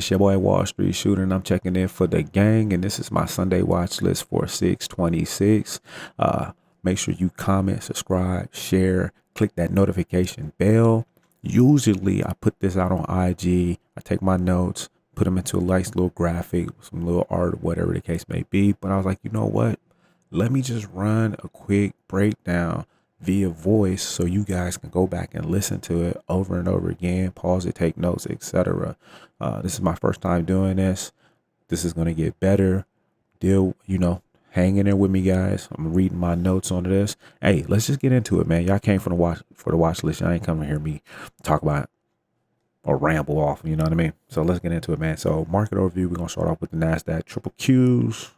It's your boy Wall Street Shooter, and I'm checking in for the gang. And this is my Sunday watch list for 6/26. Make sure you comment, subscribe, share, click that notification bell. Usually, I put this out on IG. I take my notes, put them into a nice little graphic, some little art, whatever the case may be. But I was like, you know what? Let me just run a quick breakdown via voice so you guys can go back and listen to it over and over again, pause it, take notes, etc. This is my first time doing this. This is going to get better. Hang in there with me, guys. I'm reading my notes on this. Hey, let's just get into it, man. Y'all came for the watch list. Y'all ain't coming to hear me talk about it or ramble off. You know what I mean? So let's get into it, man. So market overview. We're gonna start off with the Nasdaq triple Qs.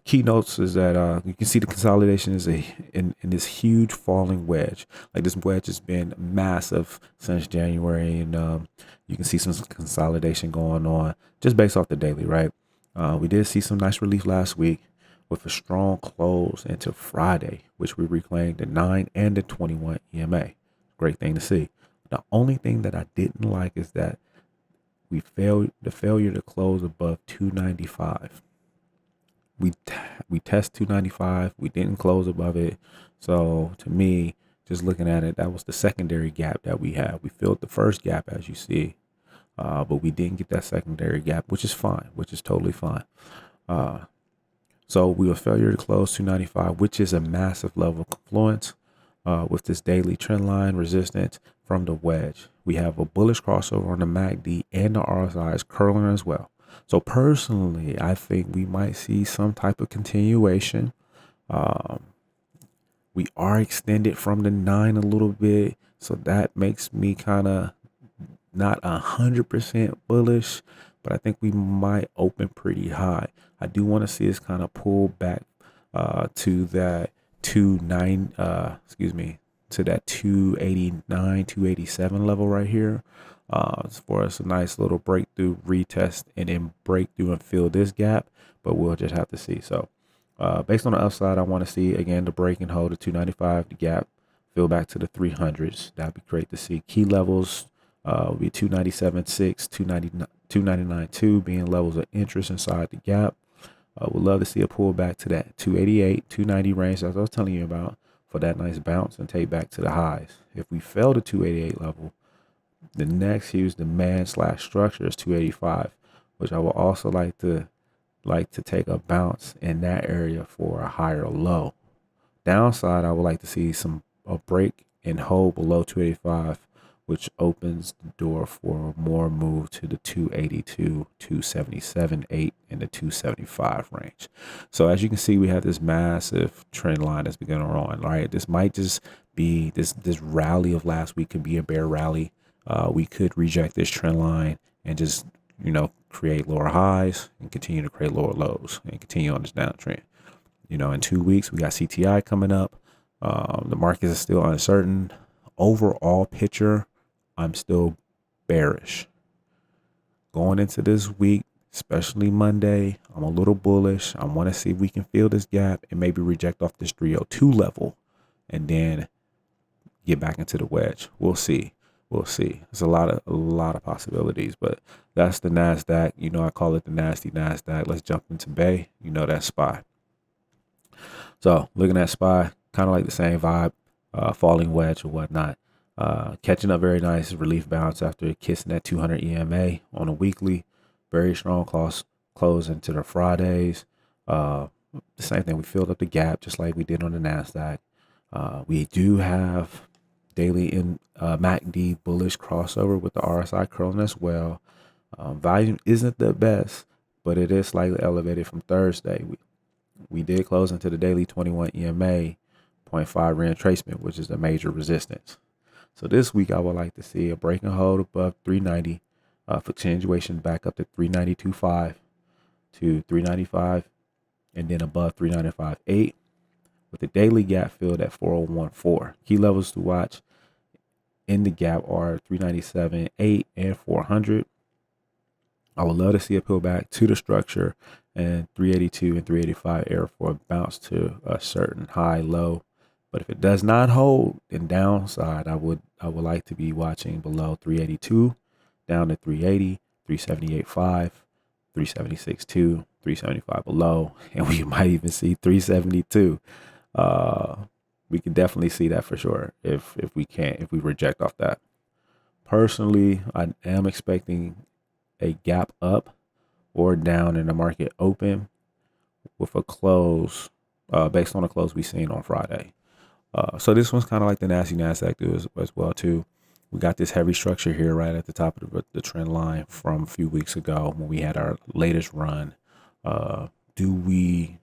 Keynotes is that you can see the consolidation is in this huge falling wedge. Like, this wedge has been massive since January, and you can see some consolidation going on just based off the daily, right? We did see some nice relief last week with a strong close into Friday, which we reclaimed the 9 and the 21 EMA. Great thing to see. The only thing that I didn't like is that the failure to close above 295. We test 295. We didn't close above it. So to me, just looking at it, that was the secondary gap that we had. We filled the first gap, as you see, but we didn't get that secondary gap, which is fine, which is totally fine. So we were failure to close 295, which is a massive level of confluence with this daily trend line resistance from the wedge. We have a bullish crossover on the MACD, and the RSI is curling as well. So personally, I think we might see some type of continuation. We are extended from the 9 a little bit, so that makes me kind of not 100% bullish, but I think we might open pretty high. I do want to see us kind of pull back to that 289, 287 level right here. For us, a nice little breakthrough, retest, and then breakthrough and fill this gap, but we'll just have to see. So based on the upside, I want to see, again, the break and hold of 295, the gap, fill back to the 300s. That'd be great to see. Key levels will be 297.6, 299.2 being levels of interest inside the gap. Would love to see a pullback to that 288, 290 range, as I was telling you about, for that nice bounce and take back to the highs. If we fail the 288 level, the next huge demand / structure is 285, which I will also like to take a bounce in that area for a higher low. Downside, I would like to see a break and hold below 285, which opens the door for more move to the 282, 277.8, and the 275 range. So as you can see, we have this massive trend line that's beginning on, right? This might just be this rally of last week could be a bear rally. We could reject this trend line and just, create lower highs and continue to create lower lows and continue on this downtrend. In 2 weeks, we got CTI coming up. The market is still uncertain. Overall picture, I'm still bearish. Going into this week, especially Monday, I'm a little bullish. I want to see if we can fill this gap and maybe reject off this 302 level and then get back into the wedge. We'll see. There's a lot of possibilities, but that's the Nasdaq. I call it the nasty Nasdaq. Let's jump into Bay. That's SPY. So looking at SPY, kind of like the same vibe, falling wedge or whatnot. Catching up very nice relief bounce after kissing that 200 EMA on a weekly. Very strong close into the Fridays. The same thing. We filled up the gap just like we did on the Nasdaq. We do have daily in MACD bullish crossover with the RSI curling as well. Volume isn't the best, but it is slightly elevated from Thursday. We did close into the daily 21 EMA 0.5 retracement, which is a major resistance. So this week, I would like to see a break and hold above 390 for continuation back up to 392.5 to 395, and then above 395.8 with the daily gap filled at 401.4. Key levels to watch in the gap are 397.8 and 400. I would love to see a pullback to the structure and 382 and 385 area for a bounce to a certain high low. But if it does not hold, then downside, I would like to be watching below 382 down to 380, 378.5, 376.2, 375 below, and we might even see 372. We can definitely see that for sure if we reject off that. Personally, I am expecting a gap up or down in the market open with a close based on the close we seen on Friday. So this one's kind of like the nasty NASDAQ do as well too. We got this heavy structure here right at the top of the trend line from a few weeks ago when we had our latest run. Do we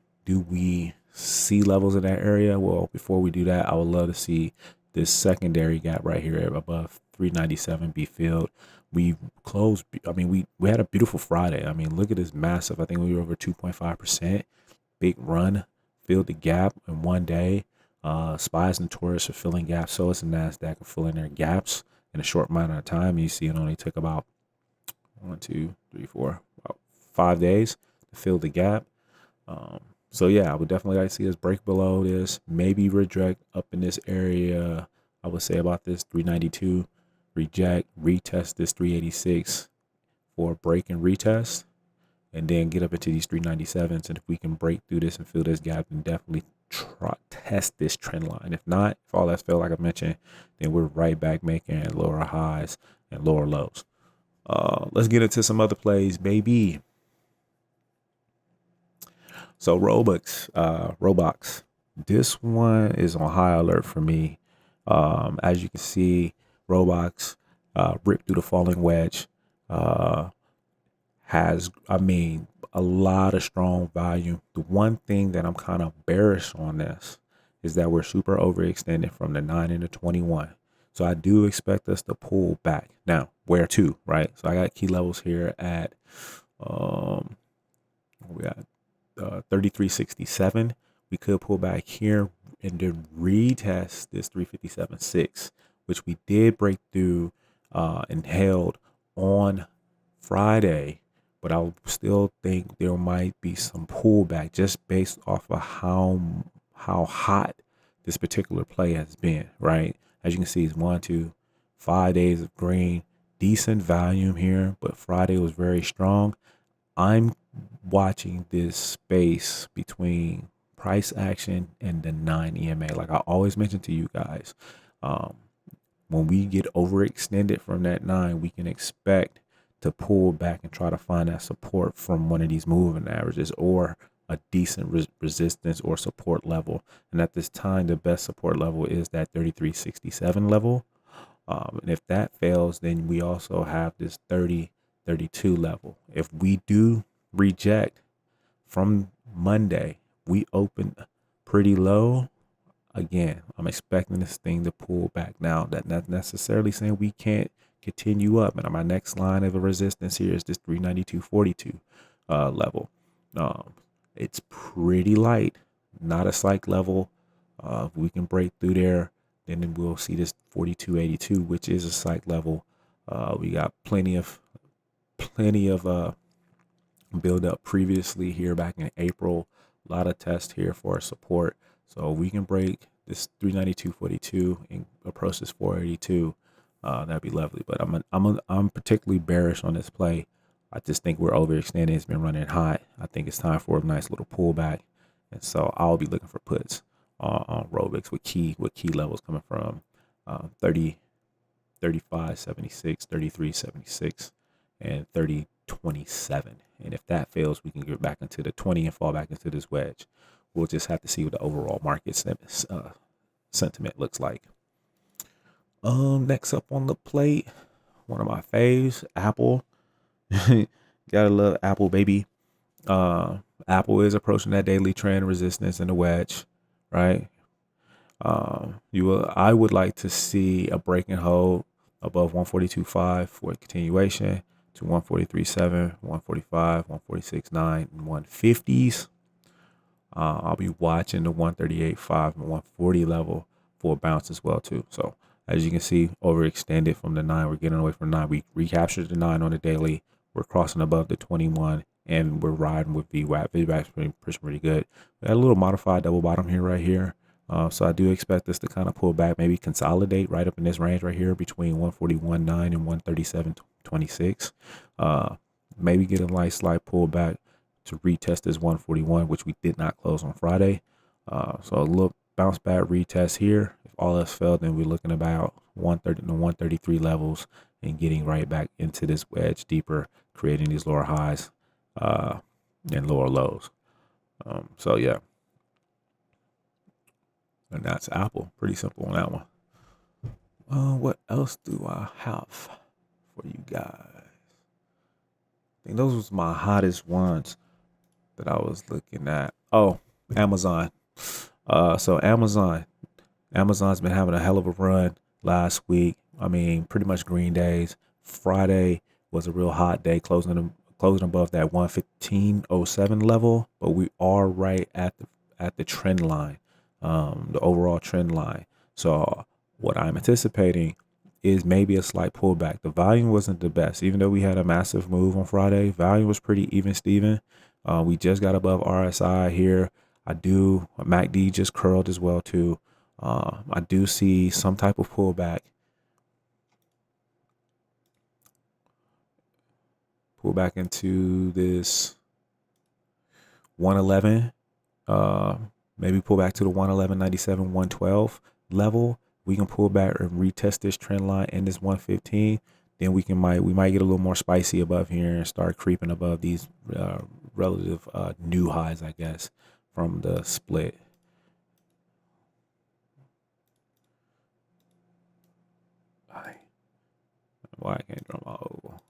see levels in that area? Well, before we do that, I would love to see this secondary gap right here above 397 be filled. We closed. I mean, we had a beautiful Friday. I mean, look at this massive. I think we were over 2.5%. Big run, filled the gap in one day. Spies and tourists are filling gaps. So is the NASDAQ are filling their gaps in a short amount of time. You see it only took about 5 days to fill the gap. So yeah, I would definitely like to see us break below this, maybe reject up in this area. I would say about this 392, reject, retest this 386 for a break and retest, and then get up into these 397s. And if we can break through this and fill this gap, then definitely test this trend line. If not, if all that's failed, like I mentioned, then we're right back making lower highs and lower lows. Let's get into some other plays, baby. So Roblox, this one is on high alert for me. As you can see, Roblox ripped through the falling wedge. Has, I mean, a lot of strong volume. The one thing that I'm kind of bearish on this is that we're super overextended from the 9 and the 21. So I do expect us to pull back. Now, where to, right? So I got key levels here at we got 33.67. We could pull back here and then retest this 357.6, which we did break through and held on Friday. But I still think there might be some pullback just based off of how hot this particular play has been, right? As you can see, it's 1, 2, 5 days of green, decent volume here, but Friday was very strong. I'm watching this space between price action and the 9 EMA. Like I always mention to you guys, when we get overextended from that 9, we can expect to pull back and try to find that support from one of these moving averages or a decent resistance or support level. And at this time, the best support level is that 33.67 level. And if that fails, then we also have this 30.32 level. If we do reject from Monday, we open pretty low. Again, I'm expecting this thing to pull back. Now, that's not necessarily saying we can't continue up. And my next line of a resistance here is this 392.42 level. It's pretty light, not a psych level. If we can break through there, then we'll see this 42.82, which is a psych level. We got plenty of build up previously here back in April. A lot of tests here for support. So we can break this 392.42 and approach this 482. That'd be lovely. But I'm particularly bearish on this play. I just think we're overextended. It's been running hot. I think it's time for a nice little pullback. And so I'll be looking for puts on Robux with key levels coming from 30, 35.76, 33.76, and 30.27. And if that fails, we can get back into the 20 and fall back into this wedge. We'll just have to see what the overall market sentiment looks like. Next up on the plate, one of my faves, Apple. Gotta love Apple, baby. Apple is approaching that daily trend resistance and the wedge, right? I would like to see a break and hold above 142.5 for a continuation to 143.7, 145, 146.9, and 150s. I'll be watching the 138.5 and 140 level for a bounce as well too. So as you can see, overextended from the 9. We're getting away from 9. We recaptured the 9 on the daily. We're crossing above the 21, and we're riding with VWAP. VWAP's pretty good. We had a little modified double bottom here, right here. So I do expect this to kind of pull back, maybe consolidate right up in this range right here between 141.9 and 137.26. Maybe get a nice slight pullback to retest this 141, which we did not close on Friday. So a little bounce back retest here. If all else failed, then we're looking about 130 to 133 levels and getting right back into this wedge deeper, creating these lower highs and lower lows. So yeah, and that's Apple. Pretty simple on that one. What else do I have for you guys? I think those was my hottest ones that I was looking at. Oh, Amazon. So Amazon's been having a hell of a run last week. I mean, pretty much green days. Friday was a real hot day, closing above that 115.07 level, but we are right at the trend line, the overall trend line. So what I'm anticipating is maybe a slight pullback. The volume wasn't the best, even though we had a massive move on Friday. Volume was pretty even, Steven. We just got above RSI here. MACD just curled as well too. I do see some type of pullback into this 111. Maybe pull back to the 111.97, 112 level. We can pull back and retest this trend line in this 115. Then we might get a little more spicy above here and start creeping above these relative new highs, I guess, from the split. Why I can't draw my oval?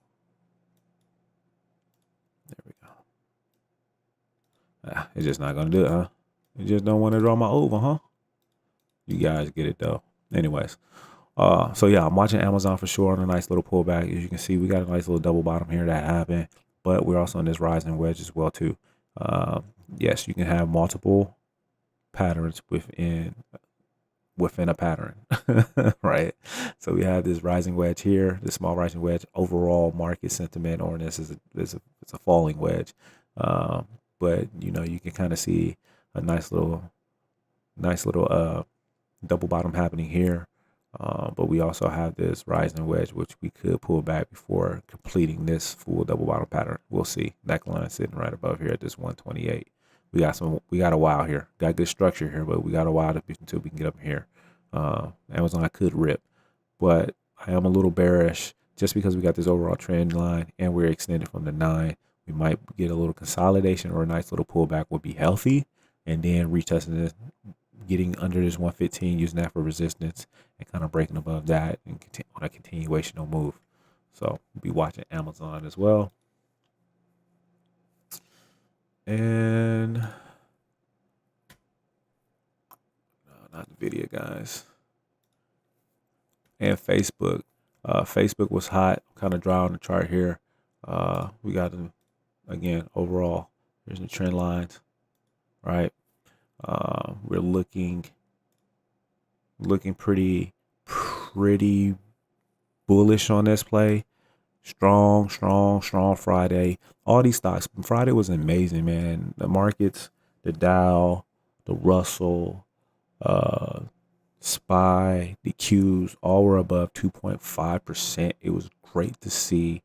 There we go. It's just not gonna do it, huh? You just don't want to draw my oval, huh? You guys get it though. Anyways, so yeah, I'm watching Amazon for sure on a nice little pullback. As you can see, we got a nice little double bottom here that happened, but we're also in this rising wedge as well too. Yes, you can have multiple patterns within a pattern, right? So we have this rising wedge here, this small rising wedge. Overall market sentiment on this is a falling wedge, but you can kind of see a nice little double bottom happening here. But we also have this rising wedge, which we could pull back before completing this full double bottom pattern. We'll see. Neckline sitting right above here at this 128. We got a while here. Got good structure here, but we got a while until we can get up here. Amazon could rip, but I am a little bearish just because we got this overall trend line and we're extended from the 9. We might get a little consolidation or a nice little pullback would be healthy, and then retesting this, getting under this 115, using that for resistance and kind of breaking above that and on a continuational move. So we'll be watching Amazon as well. And not the video, guys. And Facebook. Facebook was hot, kind of dry on the chart here. We got again overall. Here's the trend lines, right? We're looking pretty bullish on this play. Strong Friday. All these stocks. Friday was amazing, man. The markets, the Dow, the Russell, SPY, the Qs, all were above 2.5%. It was great to see.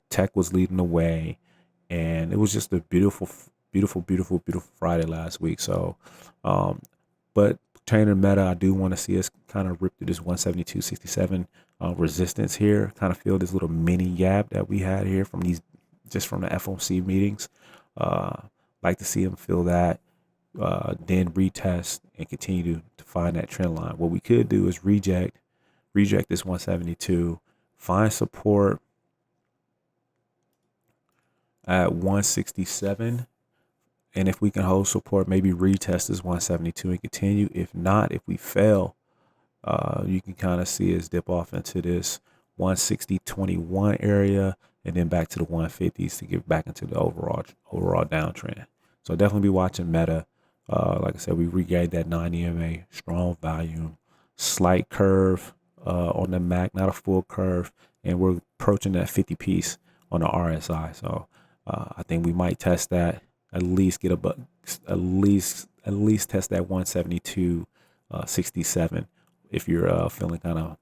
Tech was leading the way, and it was just a beautiful Friday last week. So, but pertaining to Meta, I do want to see us kind of rip through this 172.67 resistance here. Kind of feel this little mini gap that we had here from the FOMC meetings. Like to see them fill that, then retest and continue to find that trend line. What we could do is reject this 172, find support at 167. And if we can hold support, maybe retest this 172 and continue. If not, if we fail, you can kind of see us dip off into this 160.21 area and then back to the 150s to get back into the overall downtrend. So definitely be watching Meta. Like I said, we regained that 9 EMA, strong volume, slight curve on the MAC, not a full curve, and we're approaching that 50 piece on the RSI. So I think we might test that at least get at least test that 172.67 if you're feeling kind of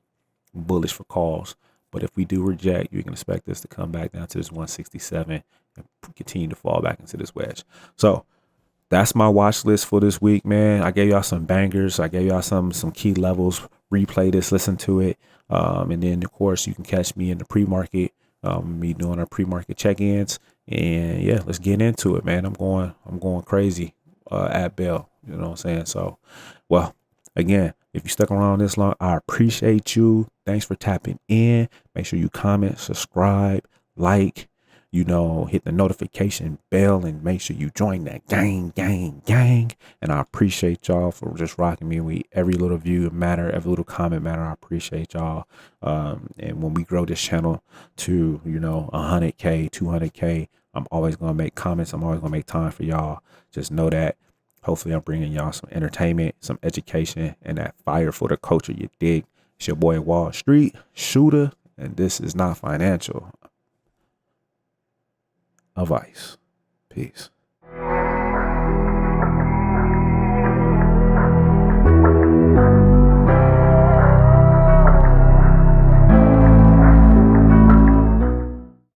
bullish for calls. But if we do reject, you can expect this to come back down to this 167 and continue to fall back into this wedge. So that's my watch list for this week, man. I gave y'all some bangers. I gave y'all some key levels. Replay this, listen to it. And then of course you can catch me in the pre-market, me doing our pre-market check-ins. And yeah, let's get into it, man. I'm going crazy at Bell. You know what I'm saying? So, well, again, if you stuck around this long, I appreciate you. Thanks for tapping in. Make sure you comment, subscribe, like, hit the notification bell, and make sure you join that gang. And I appreciate y'all for just rocking me. Every little view matter, every little comment matter. I appreciate y'all. And when we grow this channel to, 100K, 200K, I'm always going to make comments. I'm always going to make time for y'all. Just know that. Hopefully I'm bringing y'all some entertainment, some education, and that fire for the culture. You dig? It's your boy Wall Street Shooter, and this is not financial advice. Peace.